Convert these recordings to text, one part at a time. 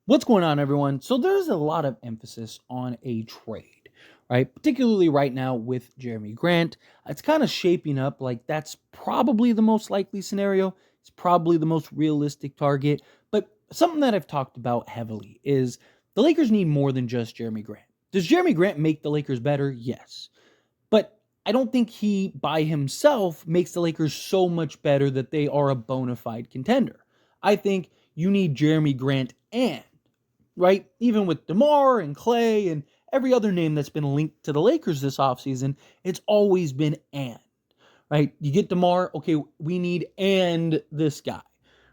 What's going on, everyone? So there's a lot of emphasis on a trade, right? Particularly right now with Jeremy Grant. It's kind of shaping up like that's probably the most likely scenario. It's probably the most realistic target. But something that I've talked about heavily is the Lakers need more than just Jeremy Grant. Does Jeremy Grant make the Lakers better? Yes. But I don't think he by himself makes the Lakers so much better that they are a bona fide contender. I think you need Jeremy Grant and right? Even with DeMar and Clay and every other name that's been linked to the Lakers this offseason, it's always been and, right? You get DeMar, okay, we need and this guy,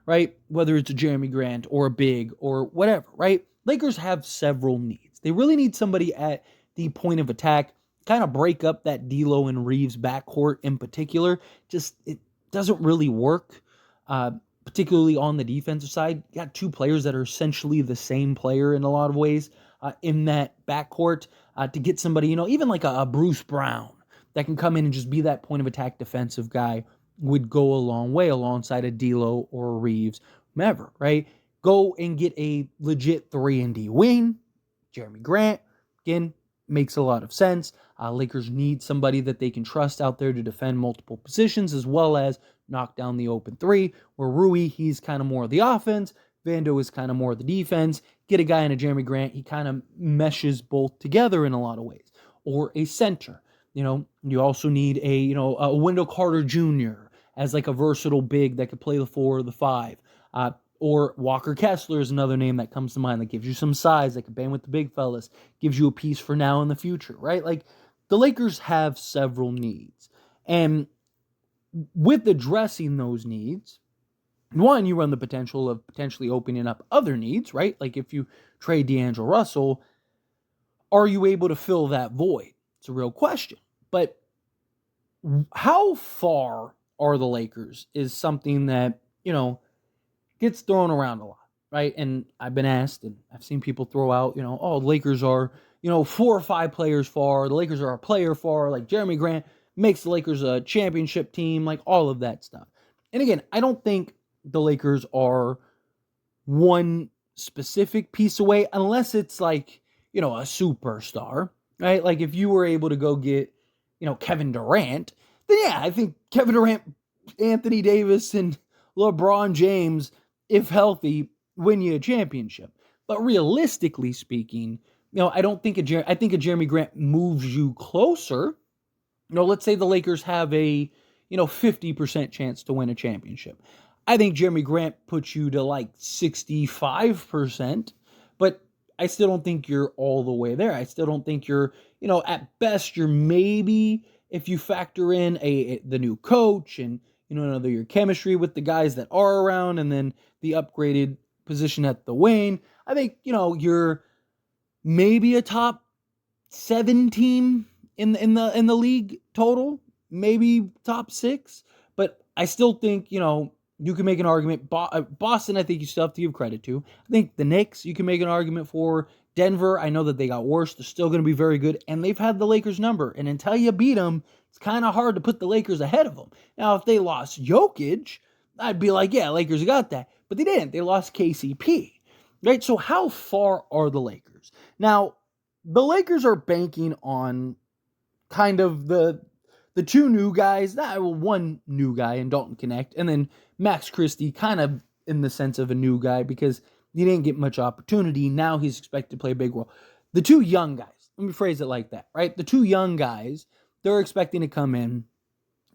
right? Whether it's a Jeremy Grant or a big or whatever, right? Lakers have several needs. They really need somebody at the point of attack, kind of break up that D'Lo and Reeves backcourt in particular. Just it doesn't really work. Particularly on the defensive side, you got two players that are essentially the same player in a lot of ways in that backcourt. To get somebody, even like a Bruce Brown that can come in and just be that point of attack defensive guy would go a long way alongside a D'Lo or a Reeves, whomever, right? Go and get a legit 3-and-D wing. Jeremy Grant, again, makes a lot of sense. Lakers need somebody that they can trust out there to defend multiple positions as well as knock down the open three. Where Rui, he's kind of more of the offense. Vando is kind of more of the defense. Get a guy in a Jeremy Grant, he kind of meshes both together in a lot of ways. Or a center. You also need a Wendell Carter Jr. as like a versatile big that could play the 4 or the 5. Or Walker Kessler is another name that comes to mind that gives you some size, that can bang with the big fellas, gives you a piece for now and the future, right? Like the Lakers have several needs. And with addressing those needs, one, you run the potential of potentially opening up other needs, right? Like if you trade D'Angelo Russell, are you able to fill that void? It's a real question. But how far are the Lakers is something that, gets thrown around a lot, right? And I've been asked, and I've seen people throw out, the Lakers are, 4 or 5 players far. The Lakers are a player far. Like Jeremy Grant makes the Lakers a championship team, like all of that stuff. And again, I don't think the Lakers are one specific piece away unless it's like, a superstar, right? Like if you were able to go get, Kevin Durant, then yeah, I think Kevin Durant, Anthony Davis, and LeBron James, if healthy, win you a championship. But realistically speaking, I don't think I think a Jeremy Grant moves you closer. Let's say the Lakers have a 50% chance to win a championship. I think Jeremy Grant puts you to like 65%, but I still don't think you're all the way there. I still don't think you're, at best you're maybe, if you factor in the new coach and your chemistry with the guys that are around and then the upgraded position at the wing. I think, you're maybe a top 7 team in the league total, maybe top 6, but I still think, you can make an argument. Boston, I think you still have to give credit to. I think the Knicks, you can make an argument for. Denver, I know that they got worse. They're still going to be very good, and they've had the Lakers number. And until you beat them, it's kind of hard to put the Lakers ahead of them. Now, if they lost Jokic, I'd be like, yeah, Lakers got that. But they didn't. They lost KCP, right? So how far are the Lakers? Now, the Lakers are banking on kind of the 2 new guys, one new guy in Dalton Connect, and then Max Christie kind of in the sense of a new guy because he didn't get much opportunity. Now he's expected to play a big role. The 2 young guys, let me phrase it like that, right? The 2 young guys, they're expecting to come in,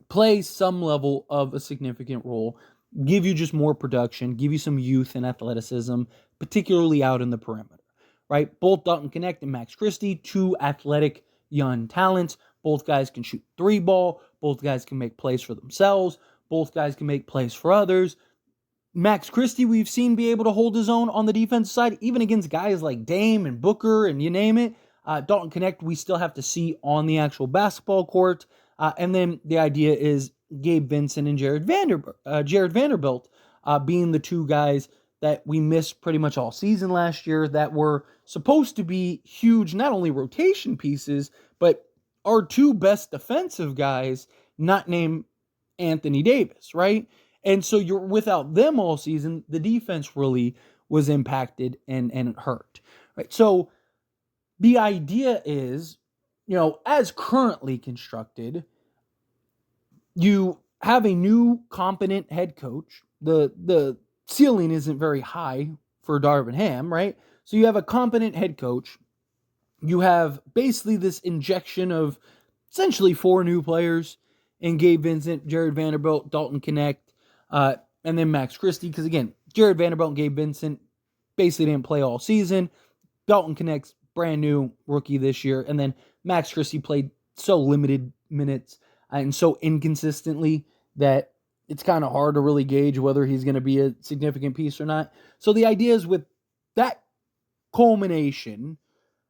play some level of a significant role, give you just more production, give you some youth and athleticism, particularly out in the perimeter, right? Both Dalton Connect and Max Christie, 2 athletic young talents. Both guys can shoot 3 ball. Both guys can make plays for themselves. Both guys can make plays for others. Max Christie, we've seen be able to hold his own on the defensive side, even against guys like Dame and Booker and you name it. Dalton Connect, we still have to see on the actual basketball court. And then the idea is Gabe Vincent and Jared Vanderbilt being the 2 guys that we missed pretty much all season last year that were supposed to be huge, not only rotation pieces, but our 2 best defensive guys, not named Anthony Davis, right? And so you're without them all season, the defense really was impacted and hurt. Right. So the idea is, as currently constructed, you have a new competent head coach. The ceiling isn't very high for Darvin Ham, right? So you have a competent head coach. You have basically this injection of essentially 4 new players in Gabe Vincent, Jared Vanderbilt, Dalton Connect, and then Max Christie. Because again, Jared Vanderbilt and Gabe Vincent basically didn't play all season. Dalton Connect's brand new rookie this year. And then Max Christie played so limited minutes and so inconsistently that it's kind of hard to really gauge whether he's going to be a significant piece or not. So the idea is with that culmination,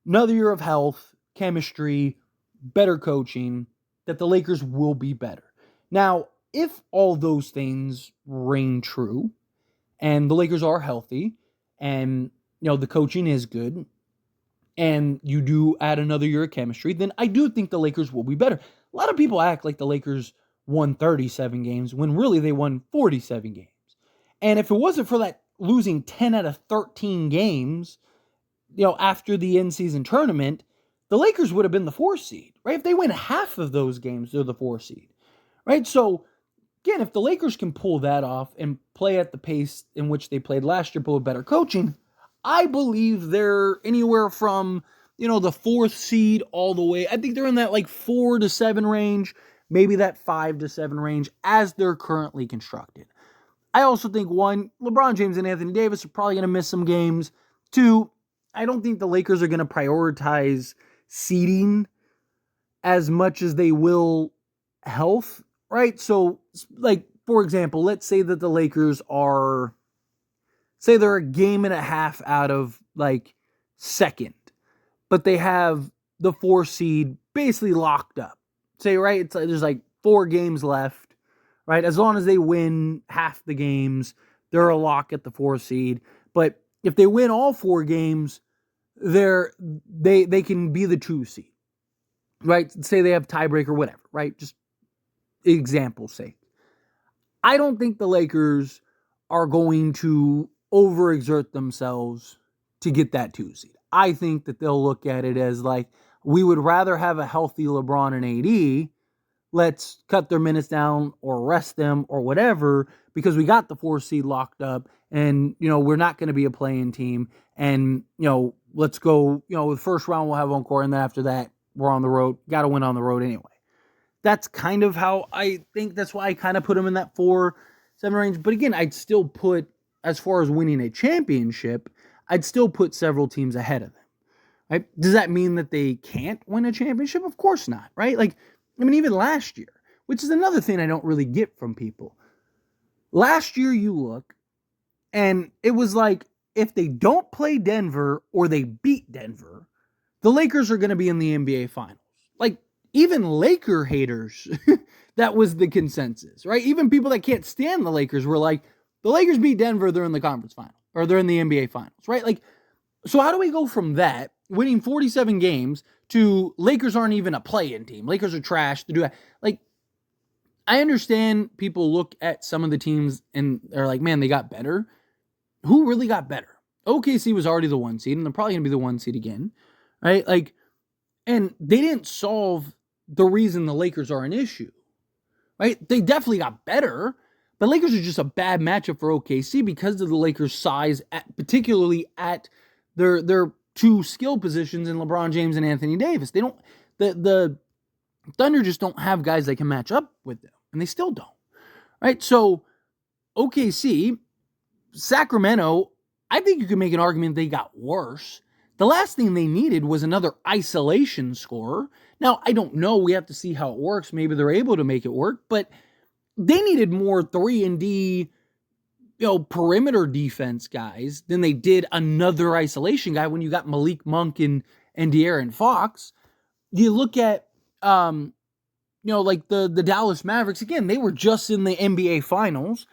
another year of health, chemistry, better coaching, that the Lakers will be better. Now, if all those things ring true and the Lakers are healthy and the coaching is good and you do add another year of chemistry, then I do think the Lakers will be better. A lot of people act like the Lakers won 37 games when really they won 47 games. And if it wasn't for that losing 10 out of 13 games, after the in-season tournament, the Lakers would have been the 4th seed, right? If they win half of those games, they're the 4th seed, right? So, again, if the Lakers can pull that off and play at the pace in which they played last year, but with better coaching, I believe they're anywhere from, the 4th seed all the way. I think they're in that 4 to 7 range, maybe that 5 to 7 range as they're currently constructed. I also think, 1, LeBron James and Anthony Davis are probably going to miss some games. 2, I don't think the Lakers are going to prioritize seeding as much as they will health, right? So, for example, let's say that the Lakers they're a game and a half out of, second, but they have the 4 seed basically locked up. Say, right, there's 4 games left, right? As long as they win half the games, they're a lock at the 4 seed. But if they win all 4 games, they can be the 2 seed, right? Say they have tiebreaker, whatever, right? Just example's sake. I don't think the Lakers are going to overexert themselves to get that 2 seed. I think that they'll look at it as we would rather have a healthy LeBron and AD. Let's cut their minutes down or rest them or whatever because we got the 4 seed locked up and, we're not going to be a play-in team. And, let's go, the first round we'll have on court and then after that we're on the road. Got to win on the road anyway. That's kind of how I think. That's why I kind of put them in that 4-7 range. But again, I'd still put, as far as winning a championship, I'd still put several teams ahead of them. Right? Does that mean that they can't win a championship? Of course not, right? Even last year, which is another thing I don't really get from people. Last year, you look, and it was if they don't play Denver or they beat Denver, the Lakers are going to be in the NBA Finals. Even Laker haters, that was the consensus, right? Even people that can't stand the Lakers were the Lakers beat Denver, they're in the conference final, or they're in the NBA Finals, right? So how do we go from that, winning 47 games, to Lakers aren't even a play-in team? Lakers are trash to do that. I understand people look at some of the teams and they're man, they got better. Who really got better? OKC was already the 1 seed, and they're probably going to be the 1 seed again, right? And they didn't solve the reason the Lakers are an issue, right? They definitely got better, but Lakers are just a bad matchup for OKC because of the Lakers' size, particularly at their 2 skill positions in LeBron James and Anthony Davis. They don't, the Thunder just don't have guys that can match up with them, and they still don't, right? So OKC, Sacramento, I think you could make an argument they got worse. The last thing they needed was another isolation scorer. Now, I don't know. We have to see how it works. Maybe they're able to make it work, but they needed more 3-and-D, perimeter defense guys than they did another isolation guy when you got Malik Monk and De'Aaron Fox. You look at, the Dallas Mavericks, again, they were just in the NBA Finals,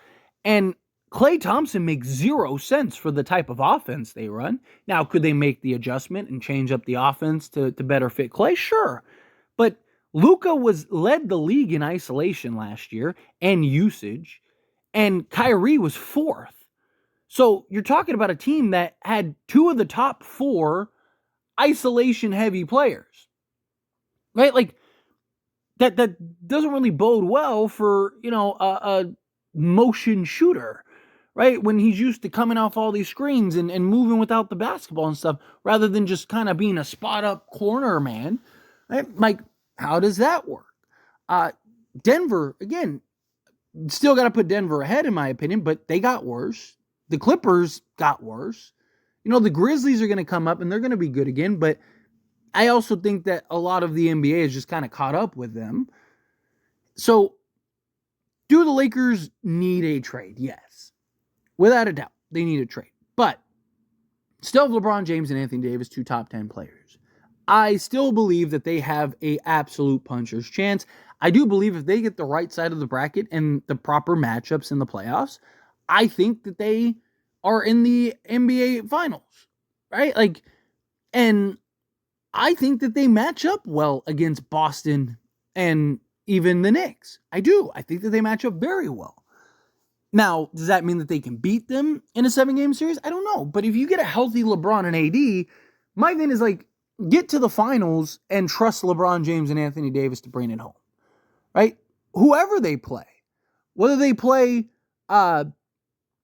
and Klay Thompson makes 0 sense for the type of offense they run. Now, could they make the adjustment and change up the offense to better fit Klay? Sure. But Luka led the league in isolation last year and usage, and Kyrie was 4th. So you're talking about a team that had two of the top four isolation heavy players, right? Like that doesn't really bode well for, a motion shooter, right? When he's used to coming off all these screens and moving without the basketball and stuff, rather than just kind of being a spot up corner man, right? Like, how does that work? Denver, again, still got to put Denver ahead in my opinion, but they got worse. The Clippers got worse. The Grizzlies are going to come up and they're going to be good again, but I also think that a lot of the NBA is just kind of caught up with them. So, do the Lakers need a trade? Yes. Without a doubt, they need a trade. But still have LeBron James and Anthony Davis, two top 10 players. I still believe that they have an absolute puncher's chance. I do believe if they get the right side of the bracket and the proper matchups in the playoffs, I think that they are in the NBA Finals, right? And I think that they match up well against Boston and even the Knicks. I do. I think that they match up very well. Now, does that mean that they can beat them in a 7-game series? I don't know. But if you get a healthy LeBron and AD, my thing is get to the finals and trust LeBron James and Anthony Davis to bring it home, right? Whoever they play, whether they play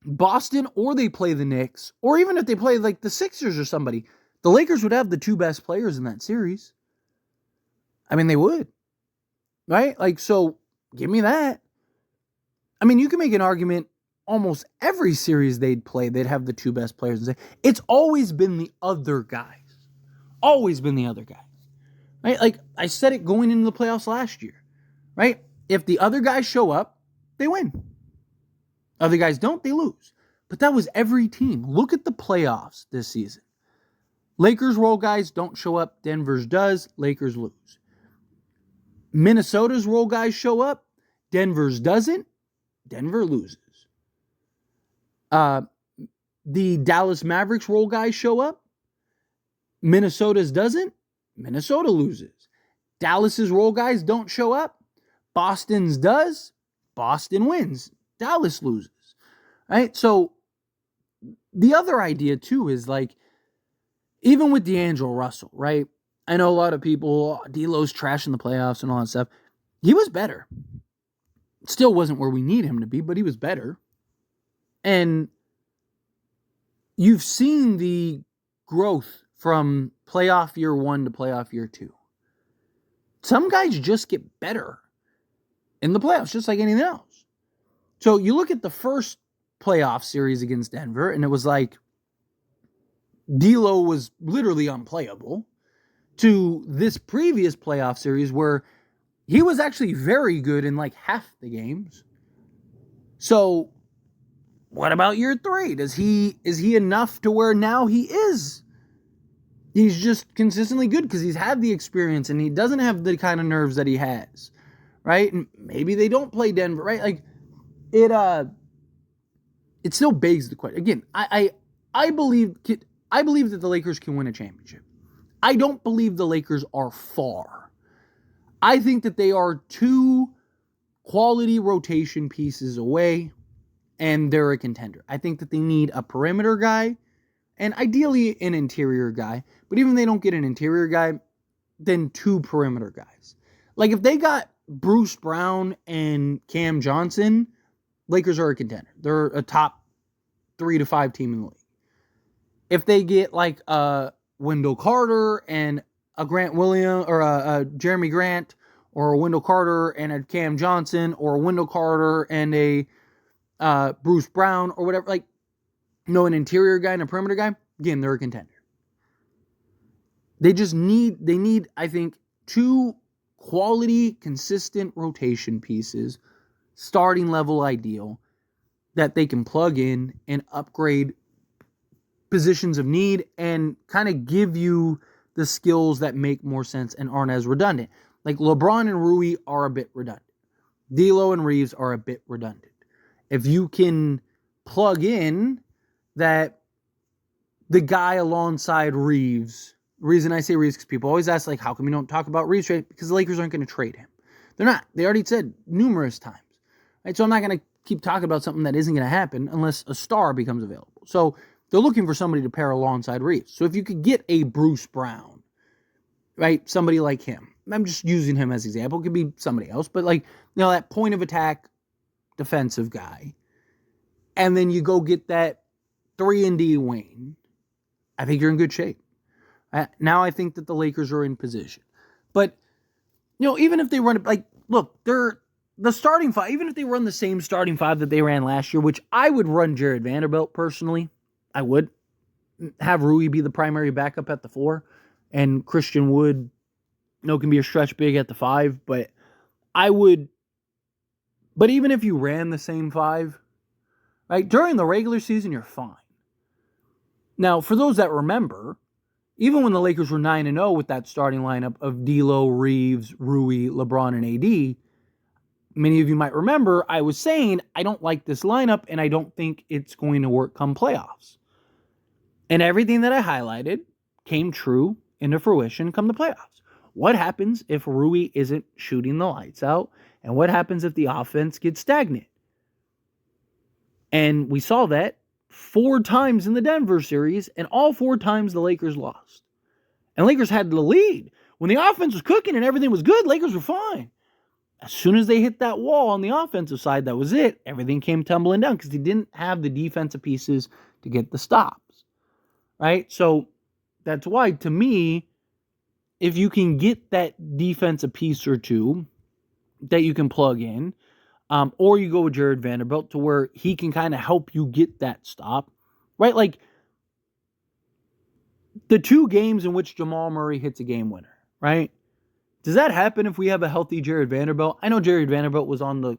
Boston or they play the Knicks, or even if they play the Sixers or somebody, the Lakers would have the two best players in that series. I mean, they would, right? So give me that. I mean, you can make an argument almost every series they'd play, they'd have the two best players. It's always been the other guys. Always been the other guys, right? I said it going into the playoffs last year, right? If the other guys show up, they win. Other guys don't, they lose. But that was every team. Look at the playoffs this season. Lakers role guys don't show up. Denver's does. Lakers lose. Minnesota's role guys show up. Denver's doesn't. Denver loses. The Dallas Mavericks role guys show up. Minnesota's doesn't. Minnesota loses. Dallas's role guys don't show up. Boston's does. Boston wins. Dallas loses. Right? So the other idea too is even with D'Angelo Russell, right? I know a lot of people, D'Lo's trash in the playoffs and all that stuff. He was better. Still wasn't where we need him to be, but he was better. And you've seen the growth from playoff year 1 to playoff year 2. Some guys just get better in the playoffs, just like anything else. So you look at the first playoff series against Denver, and it was D'Lo was literally unplayable, to this previous playoff series where he was actually very good in half the games. So what about year 3? Is he enough to where now he's just consistently good because he's had the experience and he doesn't have the kind of nerves that he has, right? And maybe they don't play Denver, right? It still begs the question. Again, I believe that the Lakers can win a championship. I don't believe the Lakers are far. I think that they are 2 quality rotation pieces away, and they're a contender. I think that they need a perimeter guy, and ideally an interior guy. But even if they don't get an interior guy, then 2 perimeter guys. If they got Bruce Brown and Cam Johnson, Lakers are a contender. They're a top 3 to 5 team in the league. If they get a Wendell Carter and a Grant Williams, or a Jeremy Grant, or a Wendell Carter and a Cam Johnson, or a Wendell Carter and a Bruce Brown, or whatever, an interior guy and a perimeter guy, again, they're a contender. They need, I think, 2 quality, consistent rotation pieces, starting level ideal, that they can plug in and upgrade positions of need and kind of give you the skills that make more sense and aren't as redundant. LeBron and Rui are a bit redundant. D'Lo and Reeves are a bit redundant. If you can plug in that the guy alongside Reeves, the reason I say Reeves because people always ask how come you don't talk about Reeves trade? Because the Lakers aren't going to trade him. They're not. They already said numerous times. Right? So I'm not going to keep talking about something that isn't going to happen unless a star becomes available. So they're looking for somebody to pair alongside Reeves. So if you could get a Bruce Brown, right, somebody like him, I'm just using him as an example, it could be somebody else, but like, that point of attack defensive guy, and then you go get that 3-and-D wing, I think you're in good shape. Now I think that the Lakers are in position. But, even if they run it, like, look, they're the starting five, even if they run the same starting five that they ran last year, which I would run Jared Vanderbilt personally, I would have Rui be the primary backup at the 4, and Christian Wood, can be a stretch big at the 5, but even if you ran the same 5, right, during the regular season, you're fine. Now, for those that remember, even when the Lakers were 9-0 with that starting lineup of D'Lo, Reeves, Rui, LeBron, and AD, many of you might remember I was saying I don't like this lineup and I don't think it's going to work come playoffs. And everything that I highlighted came true into fruition come the playoffs. What happens if Rui isn't shooting the lights out? And what happens if the offense gets stagnant? And we saw that 4 times in the Denver series, and all 4 times the Lakers lost. And Lakers had the lead. When the offense was cooking and everything was good, Lakers were fine. As soon as they hit that wall on the offensive side, that was it. Everything came tumbling down because they didn't have the defensive pieces to get the stops. Right? So that's why, to me, if you can get that defensive piece or two that you can plug in, or you go with Jared Vanderbilt to where he can kind of help you get that stop, right? Like the 2 games in which Jamal Murray hits a game winner, right? Does that happen if we have a healthy Jared Vanderbilt? I know Jared Vanderbilt was on the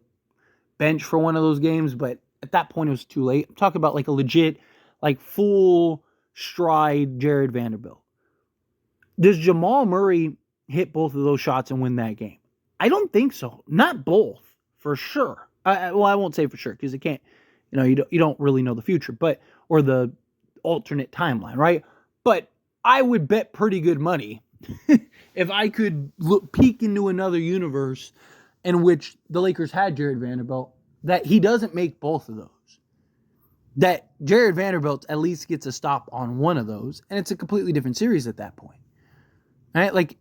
bench for one of those games, but at that point it was too late. I'm talking about like a legit, like full stride Jared Vanderbilt. Does Jamal Murray hit both of those shots and win that game? I don't think so. Not both, for sure. I won't say for sure because it can't, you don't really know the future, or the alternate timeline, right? But I would bet pretty good money if I could peek into another universe in which the Lakers had Jared Vanderbilt, that he doesn't make both of those. That Jared Vanderbilt at least gets a stop on one of those, and it's a completely different series at that point. Right? Like,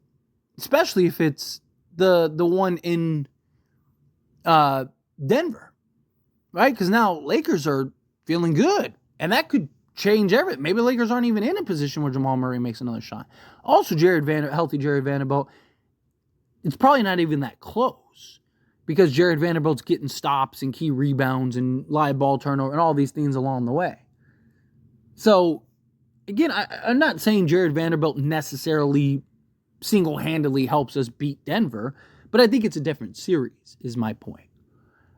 especially if it's the one in Denver, right? Because now Lakers are feeling good, and that could change everything. Maybe the Lakers aren't even in a position where Jamal Murray makes another shot. Also, healthy Jared Vanderbilt, it's probably not even that close because Jared Vanderbilt's getting stops and key rebounds and live ball turnover and all these things along the way. So, again, I'm not saying Jared Vanderbilt necessarily single-handedly helps us beat Denver, but I think it's a different series, is my point.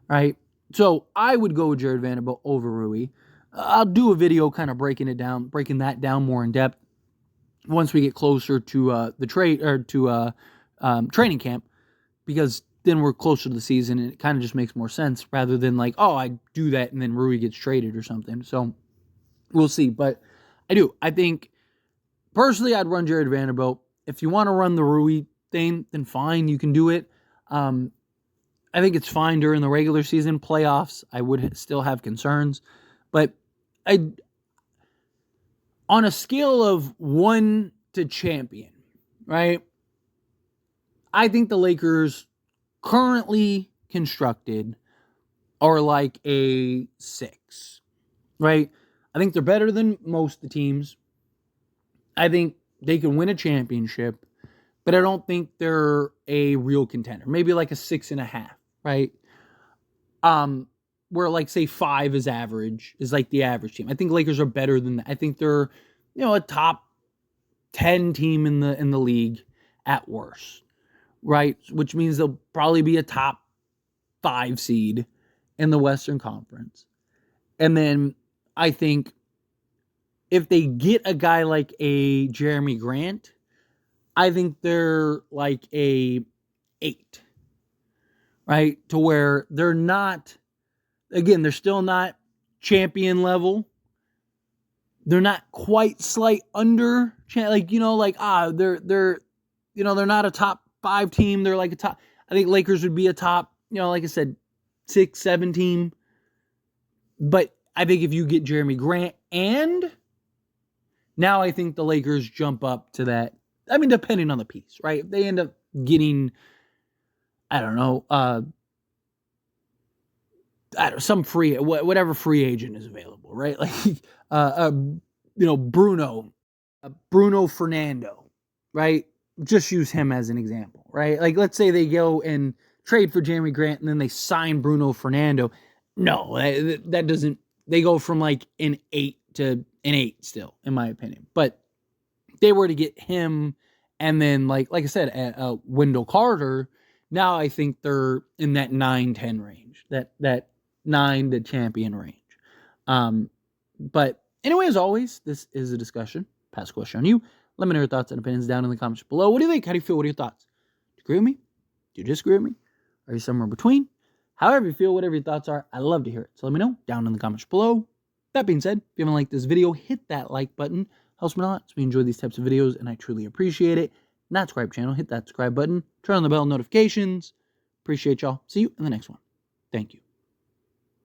Right? So I would go with Jared Vanderbilt over Rui. I'll do a video kind of breaking that down more in depth once we get closer to training camp, because then we're closer to the season and it kind of just makes more sense rather than like, oh, I do that and then Rui gets traded or something. So we'll see. But I think personally I'd run Jared Vanderbilt. If you want to run the Rui thing, then fine, you can do it. I think it's fine during the regular season. Playoffs, I would still have concerns. But on a scale of 1 to champion, right? I think the Lakers currently constructed are like a 6, right? I think they're better than most of the teams. I think they can win a championship, but I don't think they're a real contender. Maybe like a 6.5, right? Where like say 5 is average, is like the average team. I think Lakers are better than that. I think they're, a top 10 team in the league at worst, right? Which means they'll probably be a top 5 seed in the Western Conference. And then I think if they get a guy like a Jeremy Grant, I think they're like a 8, right? To where they're not, again, they're still not champion level. They're not quite slight under, they're not a top 5 team. They're like a top, I think Lakers would be a top, like I said, 6, 7 team. But I think if you get Jeremy Grant And now I think the Lakers jump up to that. I mean, depending on the piece, right? They end up getting, I don't know, some free, whatever free agent is available, right? Like, Bruno Fernando, right? Just use him as an example, right? Like, let's say they go and trade for Jeremy Grant and then they sign Bruno Fernando. No, that doesn't. They go from like an 8 to an 8 still, in my opinion. But they were to get him, and then like I said, Wendell Carter. Now I think they're in that 9-10 range, that 9 to champion range. But anyway, as always, this is a discussion. Pass a question on you. Let me know your thoughts and opinions down in the comments below. What do you think? How do you feel? What are your thoughts? Do you agree with me? Do you disagree with me? Are you somewhere in between? However you feel, whatever your thoughts are, I love to hear it. So let me know down in the comments below. That being said, if you haven't liked this video, hit that like button. Helps me a lot. So we enjoy these types of videos, and I truly appreciate it. Not subscribe channel, hit that subscribe button. Turn on the bell notifications. Appreciate y'all. See you in the next one. Thank you.